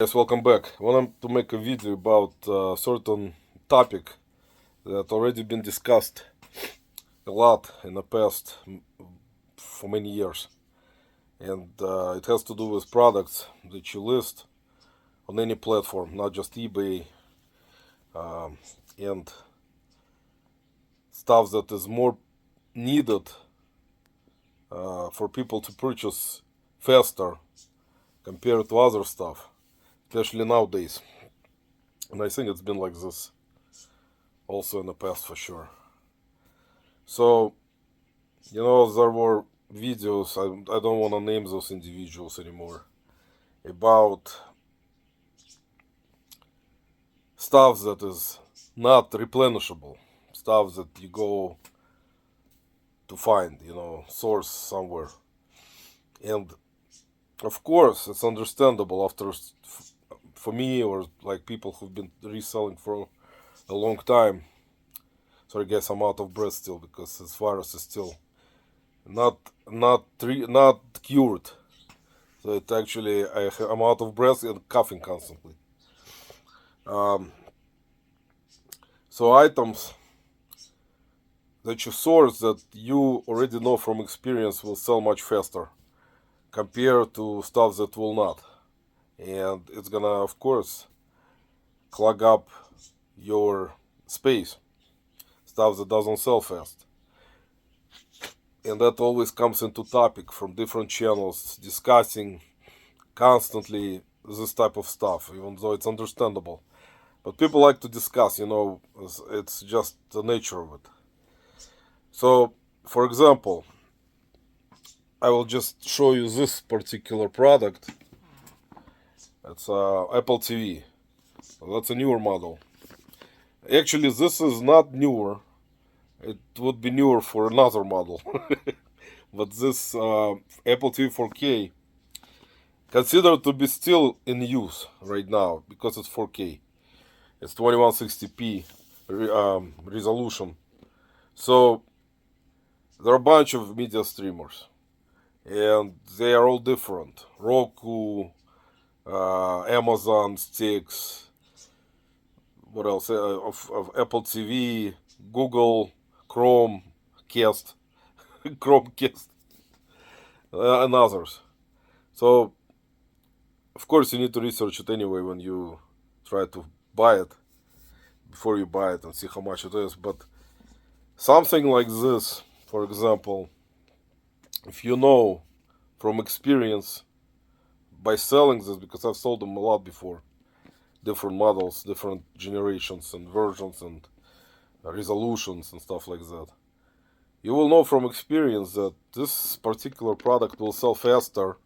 Yes, welcome back. I wanted to make a video about a certain topic that already been discussed a lot in the past for many years. And it has to do with products that you list on any platform, not just eBay, and stuff that is more needed for people to purchase faster compared to other stuff, especially nowadays. And I think it's been like this also in the past for sure. So, there were videos, I don't want to name those individuals anymore, about stuff that is not replenishable, stuff that you go to find, source somewhere. And of course, it's understandable for me or like people who've been reselling for a long time. Sorry guys, I'm out of breath still because this virus is still not cured. So it actually I'm out of breath and coughing constantly. So items that you source that you already know from experience will sell much faster compared to stuff that will not. And it's gonna, of course, clog up your space. Stuff that doesn't sell fast. And that always comes into topic from different channels discussing constantly this type of stuff, even though it's understandable. But people like to discuss, it's just the nature of it. So, for example, I will just show you this particular product. It's Apple TV. That's a newer model. Actually, this is not newer. It would be newer for another model. But this Apple TV 4K considered to be still in use right now because it's 4K. It's 2160p resolution. So there are a bunch of media streamers, and they are all different. Roku, Amazon Sticks, what else? Of Apple TV, Google, Chrome, Cast, Chromecast, and others. So, of course, you need to research it anyway when you try to buy it, before you buy it and see how much it is. But something like this, for example, if you know from experience by selling this, because I've sold them a lot before, different models, different generations and versions and resolutions and stuff like that, you will know from experience that this particular product will sell faster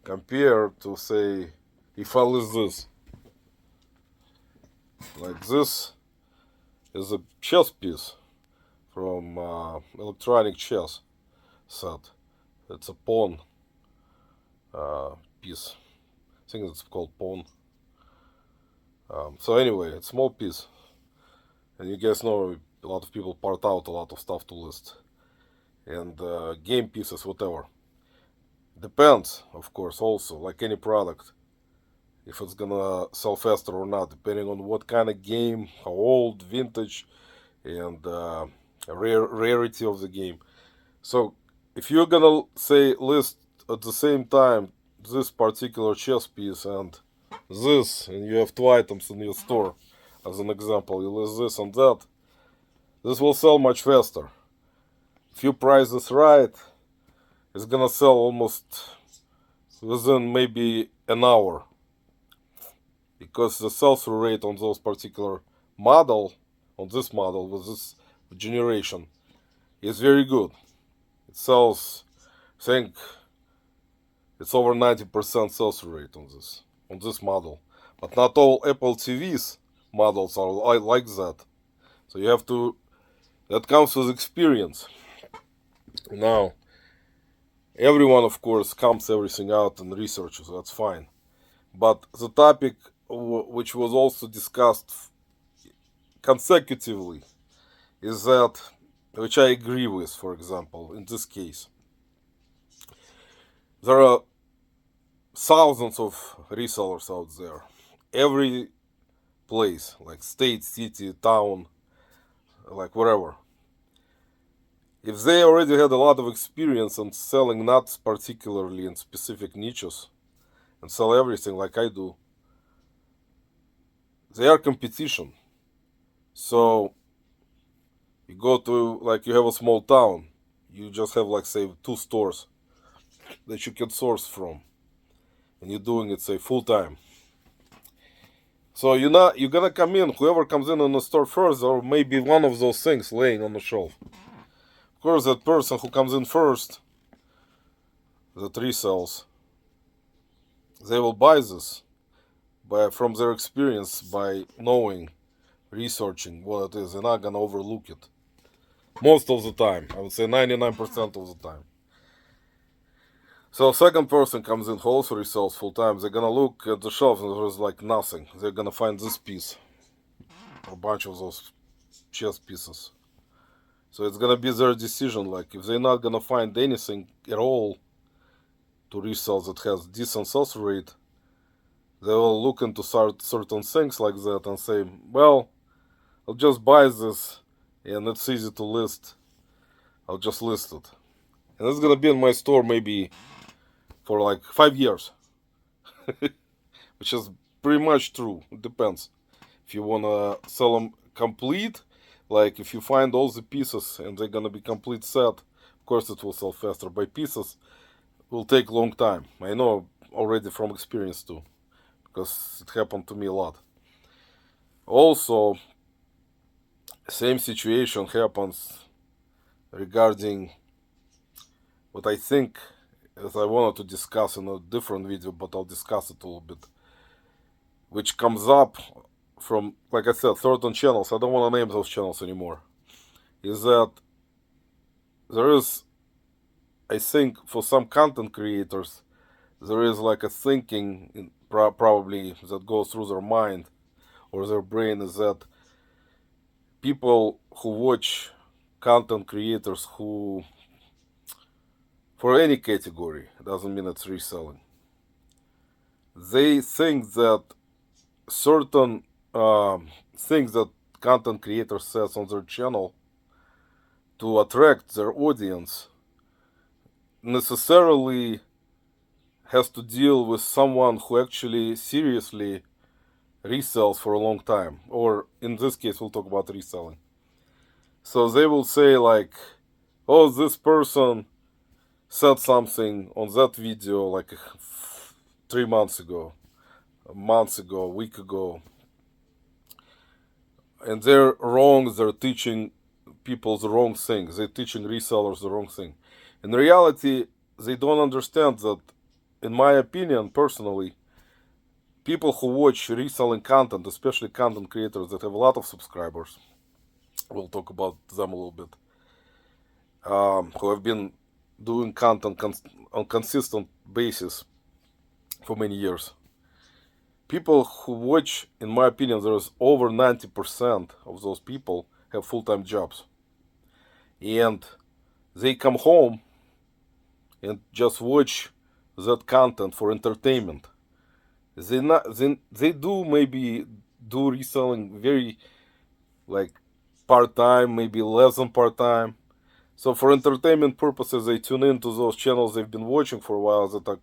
compared to, say, if I list this. Like this is a chess piece from electronic chess set. It's a pawn piece. I think it's called pawn. So anyway, it's a small piece. And you guys know a lot of people part out a lot of stuff to list. And game pieces, whatever. Depends, of course, also, like any product, if it's gonna sell faster or not, depending on what kind of game, how old, vintage, and rarity of the game. So if you're gonna say list at the same time this particular chess piece and this, and you have two items in your store, as an example, you list this and that, this will sell much faster. If you price this right, it's gonna sell almost within maybe an hour, because the sell-through rate on those particular model, on this model with this generation, is very good. It sells, I think it's over 90% sell-through rate on this model. But not all Apple TVs models are like that. So you have to, that comes with experience. Now, everyone, of course, counts everything out and researches, that's fine. But the topic which was also discussed consecutively is that, which I agree with, for example, in this case, there are thousands of resellers out there. Every place, like state, city, town, like wherever. If they already had a lot of experience on selling not particularly in specific niches and sell everything like I do, they are competition. So you go to, like, you have a small town, you just have, like, say 2 stores that you can source from, and you're doing it, say, full time. So you're gonna come in, whoever comes in on the store first, or maybe one of those things laying on the shelf. Of course, that person who comes in first, that resells, they will buy this from their experience, by knowing, researching what it is. They're not gonna overlook it. Most of the time, I would say 99% of the time. So second person comes in who also resells full time. They're gonna look at the shelf and there's like nothing. They're gonna find this piece, a bunch of those chess pieces. So it's gonna be their decision. Like, if they're not gonna find anything at all to resell that has decent sales rate, they will look into certain things like that and say, well, I'll just buy this and it's easy to list. I'll just list it. And it's gonna be in my store maybe for like 5 years, which is pretty much true. It depends. If you wanna sell them complete, like if you find all the pieces and they're gonna be complete set, of course it will sell faster. By pieces, it will take a long time. I know already from experience too, because it happened to me a lot. Also, same situation happens regarding what I think, as I wanted to discuss in a different video, but I'll discuss it a little bit, which comes up from, like I said, certain channels. I don't want to name those channels anymore. Is that there is, I think, for some content creators, there is like a thinking probably that goes through their mind or their brain, is that people who watch content creators who, for any category, doesn't mean it's reselling, they think that certain things that content creator says on their channel to attract their audience necessarily has to deal with someone who actually seriously resells for a long time, or in this case we'll talk about reselling. So they will say like, oh, this person said something on that video like 3 months ago, a month ago, a week ago, and they're wrong. They're teaching people the wrong thing. They're teaching resellers the wrong thing. In reality, they don't understand that, in my opinion, personally, people who watch reselling content, especially content creators that have a lot of subscribers, we'll talk about them a little bit, who have been doing content on consistent basis for many years. People who watch, in my opinion, there's over 90% of those people have full-time jobs. And they come home and just watch that content for entertainment. They do maybe do reselling very like part-time, maybe less than part-time. So for entertainment purposes, they tune into those channels they've been watching for a while that are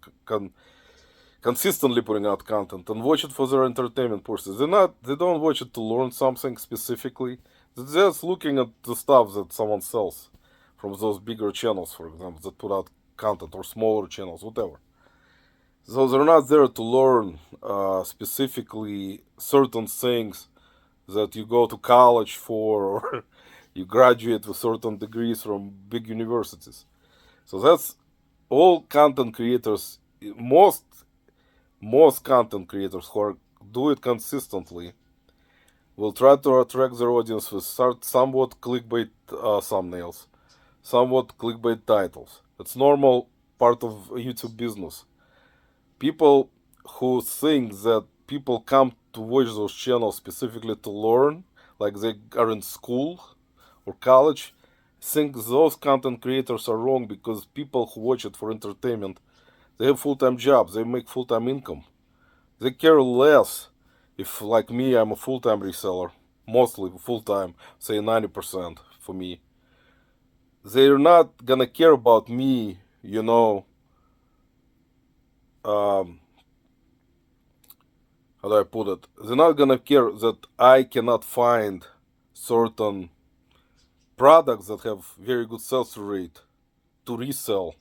consistently putting out content, and watch it for their entertainment purposes. They don't watch it to learn something specifically. They're just looking at the stuff that someone sells from those bigger channels, for example, that put out content, or smaller channels, whatever. So they're not there to learn specifically certain things that you go to college for, or you graduate with certain degrees from big universities. So that's all content creators, most content creators who do it consistently will try to attract their audience with somewhat clickbait thumbnails, somewhat clickbait titles. It's normal part of YouTube business. People who think that people come to watch those channels specifically to learn, like they are in school or college, think those content creators are wrong, because people who watch it for entertainment, They have full-time jobs. They make full-time income. They care less if, like me, I'm a full-time reseller, mostly full-time, say 90% for me. They're not gonna care about me, um, how do I put it? They're not gonna care that I cannot find certain products that have very good sales rate to resell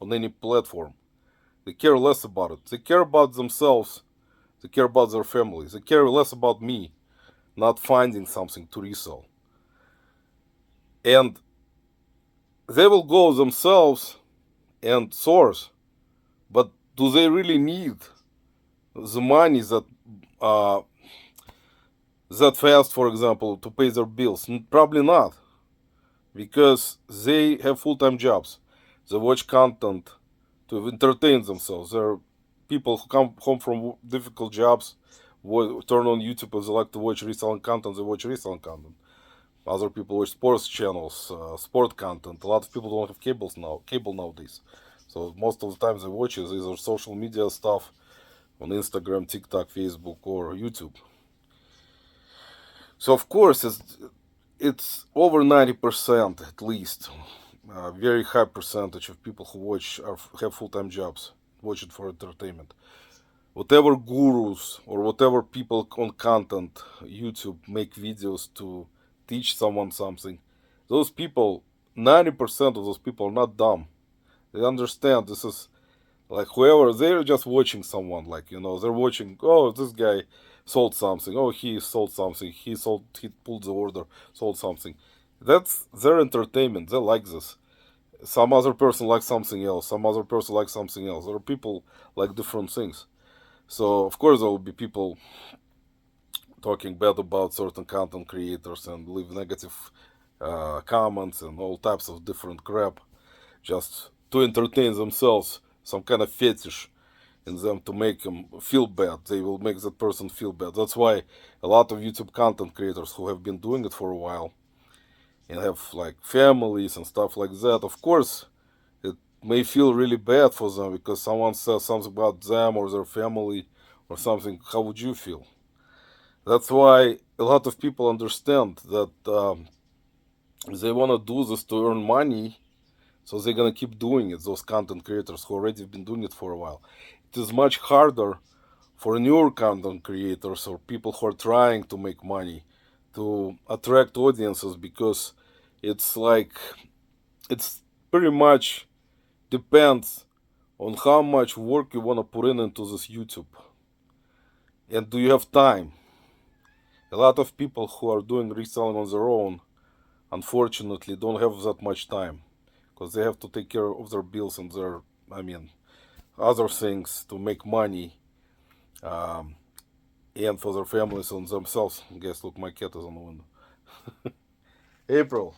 on any platform. They care less about it. They care about themselves. They care about their families. They care less about me not finding something to resell. And they will go themselves and source. But do they really need the money uh, that fast, for example, to pay their bills? Probably not, because they have full-time jobs. They watch content to entertain themselves. There are people who come home from difficult jobs, turn on YouTube and they like to watch reselling content. They watch reselling content. Other people watch sports channels, sport content. A lot of people don't have cable nowadays. So most of the time they watch is either social media stuff on Instagram, TikTok, Facebook, or YouTube. So of course it's over 90% at least. A very high percentage of people who watch have full-time jobs, watch it for entertainment. Whatever gurus or whatever people on content, YouTube, make videos to teach someone something, those people, 90% of those people are not dumb. They understand this is like whoever, they're just watching someone, like, they're watching, oh, this guy sold something, oh, he sold something, he pulled the order, sold something. That's their entertainment. They like this. Some other person likes something else. Some other person likes something else. There are people like different things. So of course there will be people talking bad about certain content creators and leave negative comments and all types of different crap, just to entertain themselves. Some kind of fetish in them to make them feel bad. They will make that person feel bad. That's why a lot of YouTube content creators who have been doing it for a while and have like families and stuff like that, of course it may feel really bad for them because someone says something about them or their family or something. How would you feel? That's why a lot of people understand that they want to do this to earn money, so they're gonna keep doing it. Those content creators who already have been doing it for a while. It is much harder for newer content creators or people who are trying to make money to attract audiences, because it's like it's pretty much depends on how much work you want to put into this YouTube, and do you have time. A lot of people who are doing reselling on their own, unfortunately, don't have that much time because they have to take care of their bills and other things to make money, um, and for their families and themselves. Guess, look, my cat is on the window. April.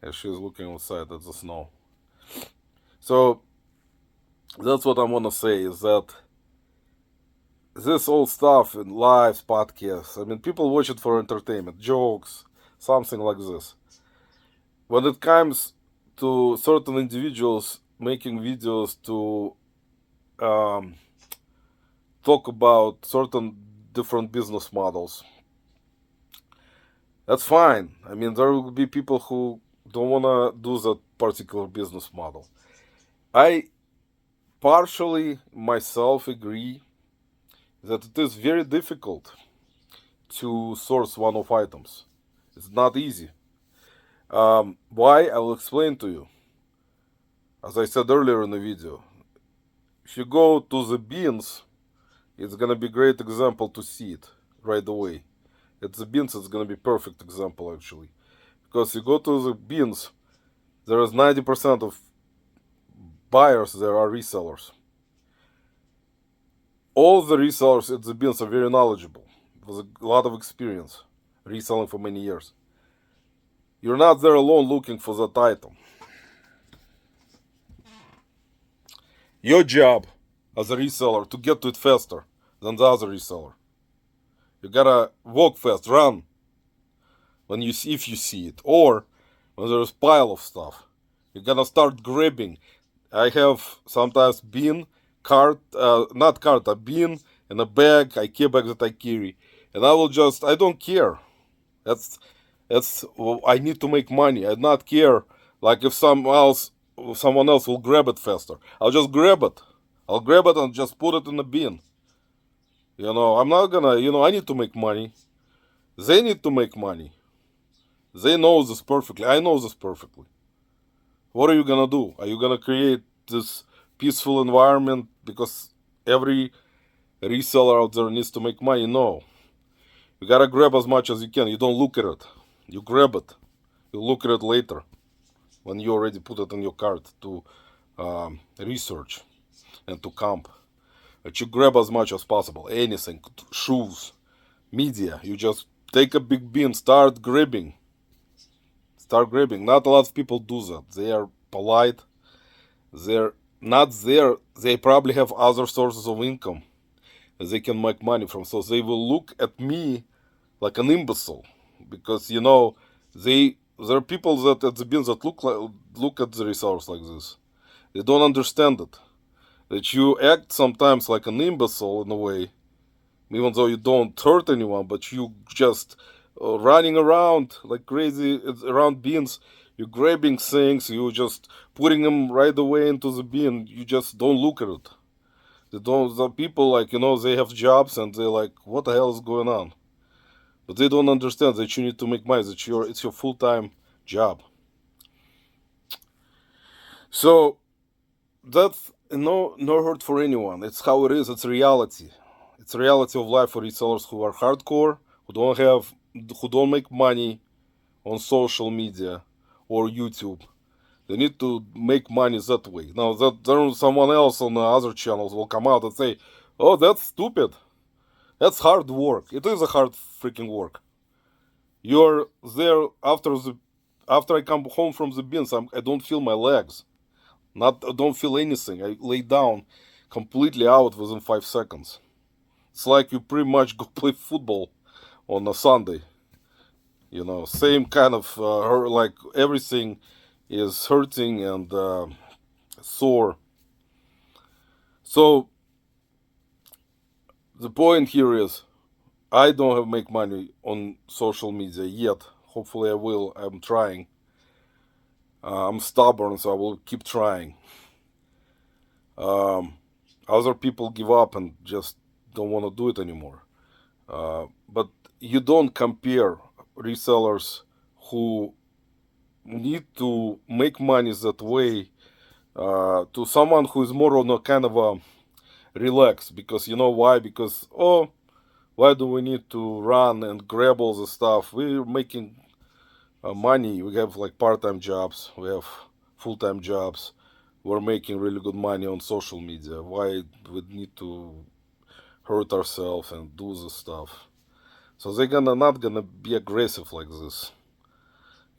Yeah, she's looking outside at the snow. So that's what I want to say, is that this old stuff in lives, podcasts, people watch it for entertainment, jokes, something like this. When it comes to certain individuals making videos to talk about certain different business models, that's fine. There will be people who don't want to do that particular business model. I partially myself agree that it is very difficult to source one-off items. It's not easy. Why? I will explain to you. As I said earlier in the video, if you go to the beans, it's gonna be a great example to see it right away. At the beans, it's gonna be perfect example actually, because you go to the beans, there is 90% of buyers there are resellers. All the resellers at the beans are very knowledgeable, with a lot of experience, reselling for many years. You're not there alone looking for that item. Your job as a reseller to get to it faster than the other reseller. You gotta walk fast, run if you see it, or when there's a pile of stuff, you're gonna start grabbing I have sometimes bin, cart, not cart, a bin and a bag, IKEA bag that I carry. And I will just, I don't care. That's, I need to make money. I not care, like if someone else will grab it faster. I'll just grab it. I'll grab it and just put it in the bin. I'm not gonna, I need to make money. They need to make money. They know this perfectly. I know this perfectly. What are you gonna do? Are you gonna create this peaceful environment because every reseller out there needs to make money? No. You gotta grab as much as you can. You don't look at it. You grab it. You look at it later when you already put it in your cart to research and to comp. But you grab as much as possible. Anything, shoes, media. You just take a big bin, start grabbing. Start grabbing. Not a lot of people do that. They are polite. They're not there. They probably have other sources of income they can make money from. So they will look at me like an imbecile because there are people that at the bins that look at the resellers like this. They don't understand it. That you act sometimes like an imbecile in a way, even though you don't hurt anyone, but you just running around like crazy around bins. You're grabbing things, you just putting them right away into the bin. You just don't look at it. The people they have jobs and they're like, what the hell is going on? But they don't understand that you need to make money. That it's your full-time job. So that's no hurt for anyone. It's how it is. It's reality. It's a reality of life for resellers who are hardcore, who don't make money on social media or YouTube. They need to make money that way. Now that there someone else on the other channels will come out and say, "Oh, that's stupid. That's hard work." It is a hard freaking work. You're there after I come home from the bins. I don't feel my legs. I don't feel anything. I lay down completely out within 5 seconds. It's like you pretty much go play football on a Sunday. Same kind of like everything is hurting and sore. So the point here is, I don't have make money on social media yet. Hopefully I will. I'm trying. I'm stubborn, so I will keep trying. Other people give up and just don't want to do it anymore. But you don't compare resellers who need to make money that way to someone who is more on a kind of a relax. Because you know why? Because, why do we need to run and grab all the stuff? We're making money. We have like part-time jobs. We have full-time jobs. We're making really good money on social media. Why we need to hurt ourselves and do this stuff? So they're not gonna be aggressive like this,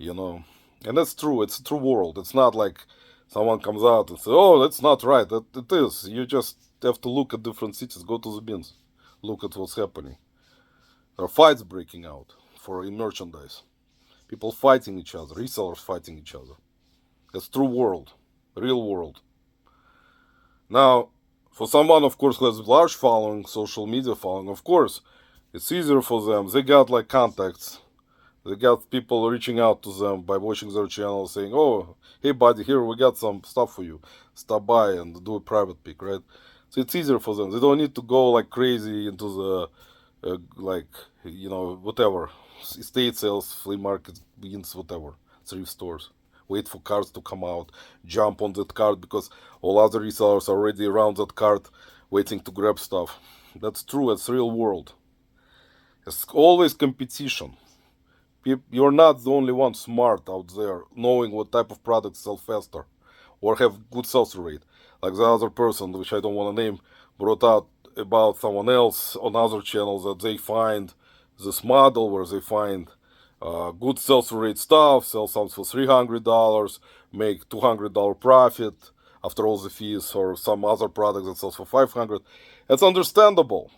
And that's true. It's a true world. It's not like someone comes out and says, "Oh, that's not right." It is. You just have to look at different cities. Go to the bins. Look at what's happening. There are fights breaking out in merchandise. People fighting each other. Resellers fighting each other. It's true world. Real world. Now, for someone, of course, who has large following, social media following, of course, it's easier for them. They got like contacts. They got people reaching out to them by watching their channel saying, "Oh, hey buddy, here we got some stuff for you. Stop by and do a private pick," right? So it's easier for them. They don't need to go like crazy into the, whatever, estate sales, flea market, beans, whatever, thrift stores. Wait for cards to come out, jump on that card because all other resellers are already around that card waiting to grab stuff. That's true. It's real world. It's always competition. You're not the only one smart out there knowing what type of products sell faster or have good sales rate. Like the other person, which I don't want to name, brought out about someone else on other channels that they find this model where they find good sales rate stuff, sell something for $300, make $200 profit after all the fees, or some other product that sells for $500. It's understandable.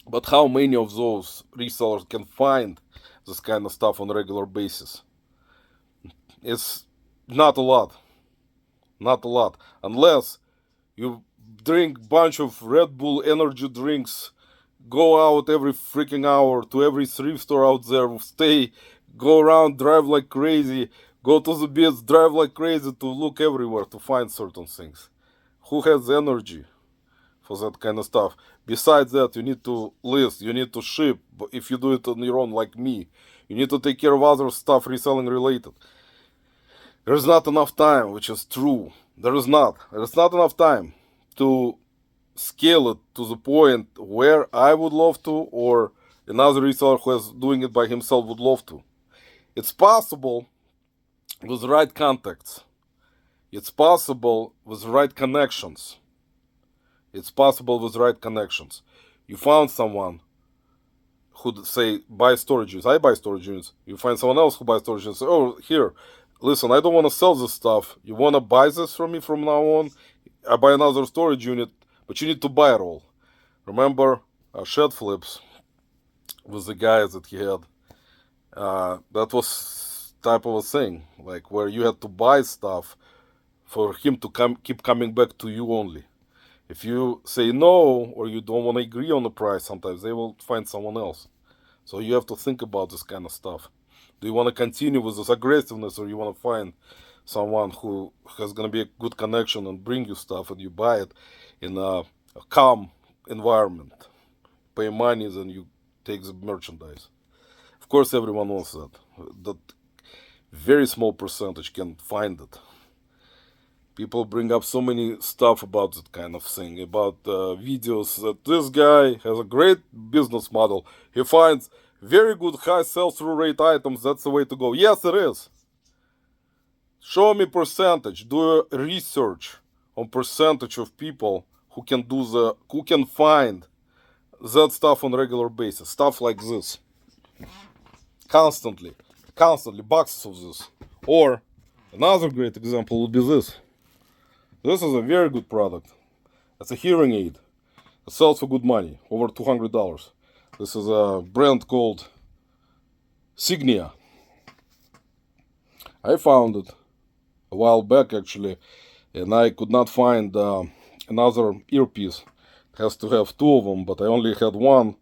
But how many of those resellers can find this kind of stuff on a regular basis? It's not a lot. Not a lot. Unless you drink bunch of Red Bull energy drinks, go out every freaking hour to every thrift store out there, stay, go around, drive like crazy, go to the beach, drive like crazy to look everywhere to find certain things. Who has energy for that kind of stuff? Besides that, you need to list, you need to ship. But if you do it on your own, like me, you need to take care of other stuff reselling related. There's not enough time, which is true. There's not enough time to scale it to the point where I would love to, or another reseller who is doing it by himself would love to. It's possible with the right contacts. It's possible with the right connections. It's possible with the right connections. You found someone who say buy storage units. I buy storage units. You find someone else who buys storage units. Say, oh, here, listen, I don't want to sell this stuff. You want to buy this from me from now on? I buy another storage unit, but you need to buy it all. Remember shed flips with the guys that he had? That was type of a thing, like where you had to buy stuff for him to keep coming back to you only. If you say no, or you don't want to agree on the price, sometimes they will find someone else. So you have to think about this kind of stuff. Do you want to continue with this aggressiveness, or you want to find someone who has going to be a good connection and bring you stuff, and you buy it in a calm environment, pay money, then you take the merchandise? Of course, everyone wants that. That very small percentage can find it. People bring up so many stuff about that kind of thing, about videos that this guy has a great business model. He finds very good high sell-through rate items. That's the way to go. Yes, it is. Show me percentage. Do a research on percentage of people who can find that stuff on a regular basis. Stuff like this. Constantly, boxes of this. Or another great example would be this. This is a very good product. It's a hearing aid. It sells for good money, over $200. This is a brand called Signia. I found it a while back actually, and I could not find another earpiece. It has to have two of them, but I only had one,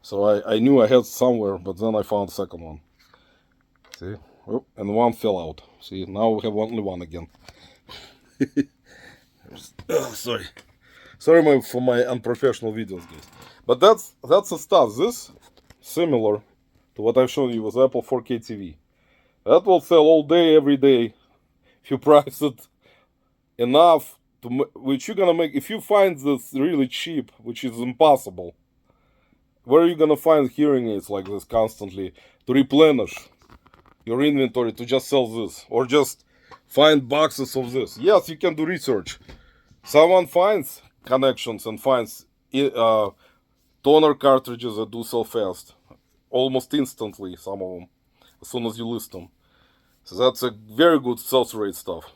so I knew I had somewhere, but then I found the second one. See? Oh, and one fell out. See, now we have only one again. Sorry for my unprofessional videos, guys. But that's the stuff. This similar to what I've shown you with Apple 4K TV. That will sell all day, every day. If you price it enough, which you're gonna make. If you find this really cheap, which is impossible, where are you gonna find hearing aids like this constantly to replenish your inventory, to just sell this, or just find boxes of this? Yes, you can do research. Someone finds connections and finds toner cartridges that do sell fast, almost instantly, some of them, as soon as you list them. So that's a very good sales rate stuff.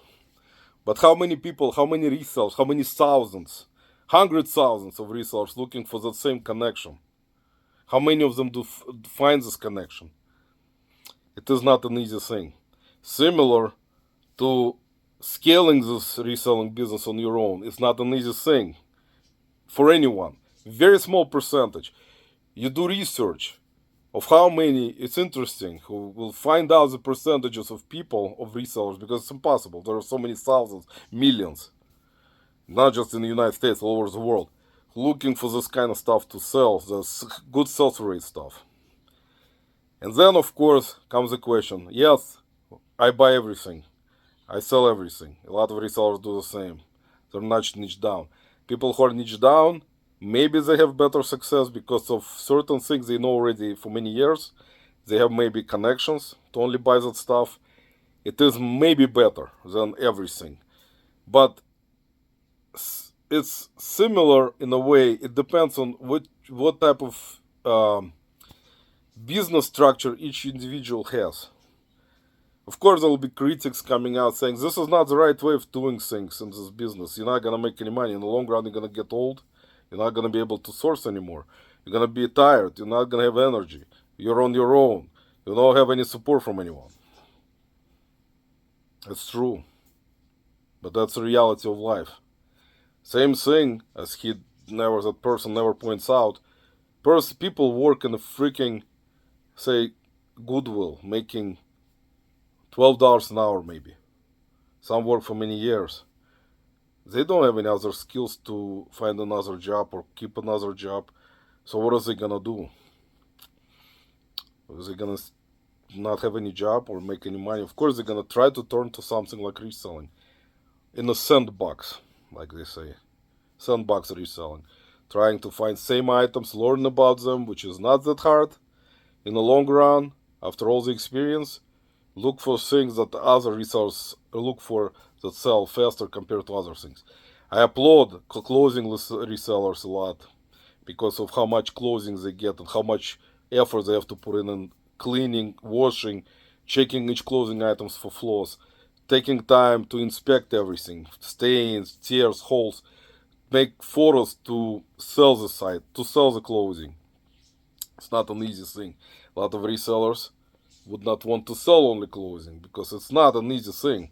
But how many people, how many resellers, how many thousands, hundreds thousands of resellers looking for that same connection? How many of them do find this connection? It is not an easy thing. Similar to scaling this reselling business on your own, it's not an easy thing for anyone. Very small percentage. You do research of how many, it's interesting, who will find out the percentages of people, of resellers, because it's impossible. There are so many thousands, millions, not just in the United States, all over the world, looking for this kind of stuff to sell, this good sales rate stuff. And then, of course, comes the question, yes, I buy everything. I sell everything. A lot of resellers do the same. They're not niche down. People who are niche down, maybe they have better success because of certain things they know already for many years. They have maybe connections to only buy that stuff. It is maybe better than everything. But it's similar in a way. It depends on what type of business structure each individual has. Of course, there will be critics coming out saying, this is not the right way of doing things in this business. You're not going to make any money. In the long run, you're going to get old. You're not going to be able to source anymore. You're going to be tired. You're not going to have energy. You're on your own. You don't have any support from anyone. It's true. but that's the reality of life. Same thing as that person never points out. People work in a freaking, say, Goodwill, making $12 an hour maybe. Some work for many years. They don't have any other skills to find another job or keep another job. So what are they gonna do? Are they gonna not have any job or make any money? Of course, they're gonna try to turn to something like reselling, in a sandbox, like they say, sandbox reselling, trying to find same items, learn about them, which is not that hard. In the long run, after all the experience, look for things that other resellers look for that sell faster compared to other things. I applaud clothing resellers a lot because of how much clothing they get and how much effort they have to put in cleaning, washing, checking each clothing items for flaws, taking time to inspect everything, stains, tears, holes, make photos to sell the site, to sell the clothing. It's not an easy thing. A lot of resellers would not want to sell only clothing because it's not an easy thing.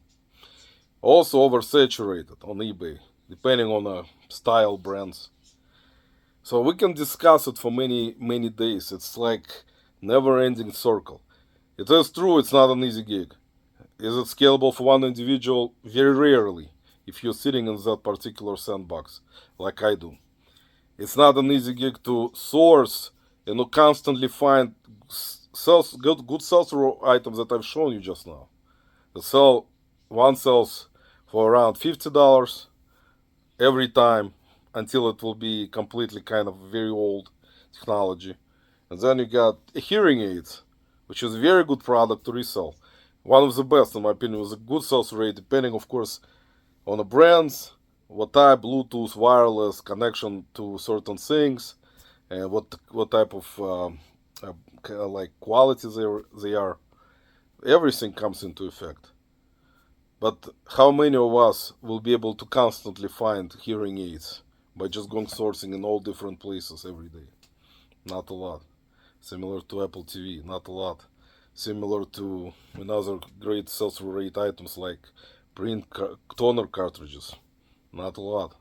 Also oversaturated on eBay, depending on the style brands. So we can discuss it for many days. It's like never-ending circle. It is true it's not an easy gig. Is it scalable for one individual? Very rarely, if you're sitting in that particular sandbox, like I do. It's not an easy gig to source and to constantly find good sell-through items that I've shown you just now. One sells for around $50 every time until it will be completely kind of very old technology. And then you got hearing aids, which is a very good product to resell. One of the best, in my opinion, with a good sales rate, depending, of course, on the brands, what type, Bluetooth, wireless, connection to certain things, and what type of like quality they are. Everything comes into effect. But how many of us will be able to constantly find hearing aids by just going sourcing in all different places every day? Not a lot. Similar to Apple TV, not a lot. Similar to another great sales rate items like toner cartridges, not a lot.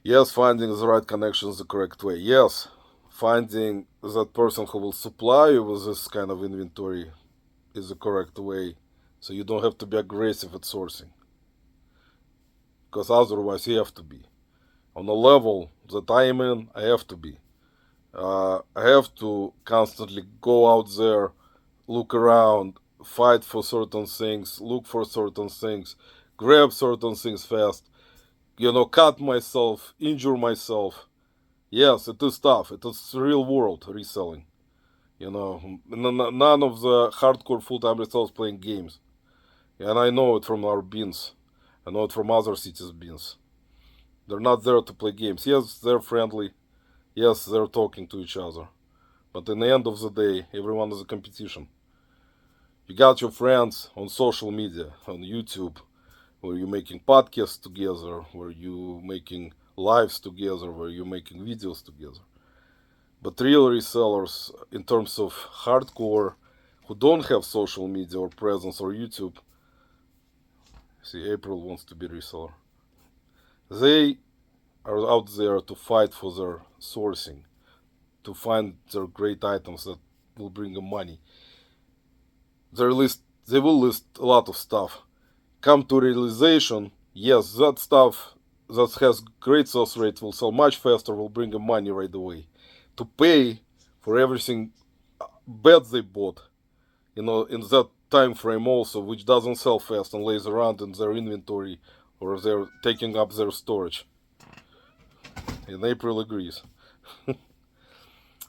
Yes, finding the right connections the correct way. Yes, finding that person who will supply you with this kind of inventory is the correct way. So you don't have to be aggressive at sourcing. Because otherwise you have to be. On the level that I am in, I have to be. I have to constantly go out there, look around, fight for certain things, look for certain things, grab certain things fast, cut myself, injure myself. Yes, it is tough. It is real world reselling. None of the hardcore full-time resellers playing games. And I know it from our beans. I know it from other cities' beans. They're not there to play games. Yes, they're friendly. Yes, they're talking to each other. But in the end of the day, everyone is a competition. You got your friends on social media, on YouTube, where you're making podcasts together, where you're making lives together, where you're making videos together. But real resellers, in terms of hardcore, who don't have social media or presence or YouTube, see, April wants to be reseller. They are out there to fight for their sourcing, to find their great items that will bring them money. They will list a lot of stuff. Come to realization, yes, that stuff that has great sales rate will sell much faster, will bring them money right away. To pay for everything bad they bought, in that time frame also, which doesn't sell fast and lays around in their inventory or they're taking up their storage. And April agrees.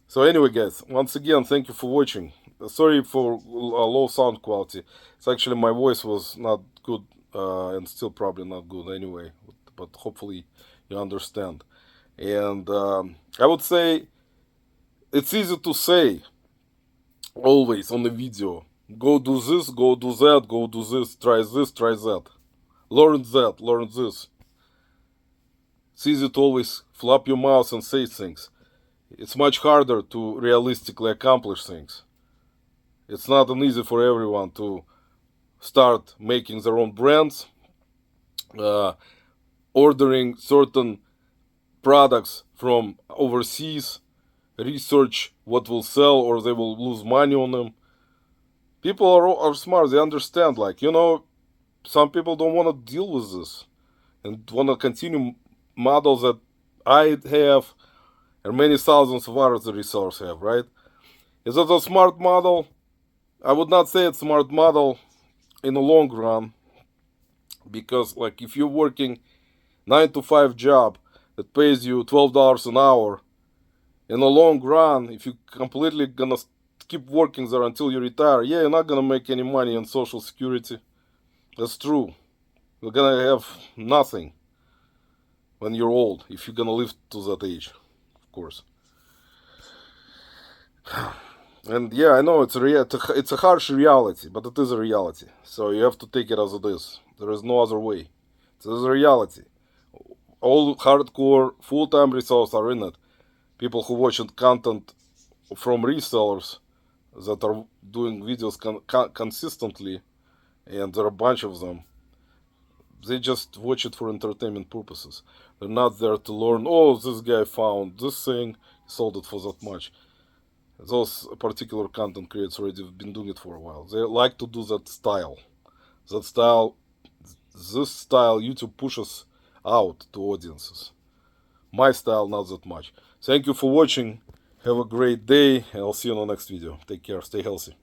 So anyway, guys, once again, thank you for watching. Sorry for low sound quality. It's actually my voice was not good and still probably not good anyway. But hopefully you understand. And I would say it's easy to say always on the video. Go do this, go do that, go do this, try that. Learn that, learn this. It's easy to always flap your mouth and say things. It's much harder to realistically accomplish things. It's not easy for everyone to start making their own brands, uh, ordering certain products from overseas, research what will sell or they will lose money on them. People are smart. They understand. Like, some people don't want to deal with this and want to continue models that I have and many thousands of other resellers have, right? Is it a smart model? I would not say it's a smart model in the long run, because like if you're working 9 to 5 job that pays you $12 an hour, in the long run, if you completely gonna keep working there until you retire, yeah, you're not gonna make any money on social security. That's true. You're gonna have nothing when you're old, if you're gonna live to that age, of course. And yeah, I know it's a harsh reality, but it is a reality. So you have to take it as it is. There is no other way. This is a reality. All hardcore full-time resellers are in it. People who watch content from resellers that are doing videos consistently, and there are a bunch of them. They just watch it for entertainment purposes. They're not there to learn, oh, this guy found this thing, sold it for that much. Those particular content creators already have been doing it for a while. They like to do that style. That style, this style YouTube pushes out to audiences. My style, not that much. Thank you for watching. Have a great day, and I'll see you in the next video. Take care. Stay healthy.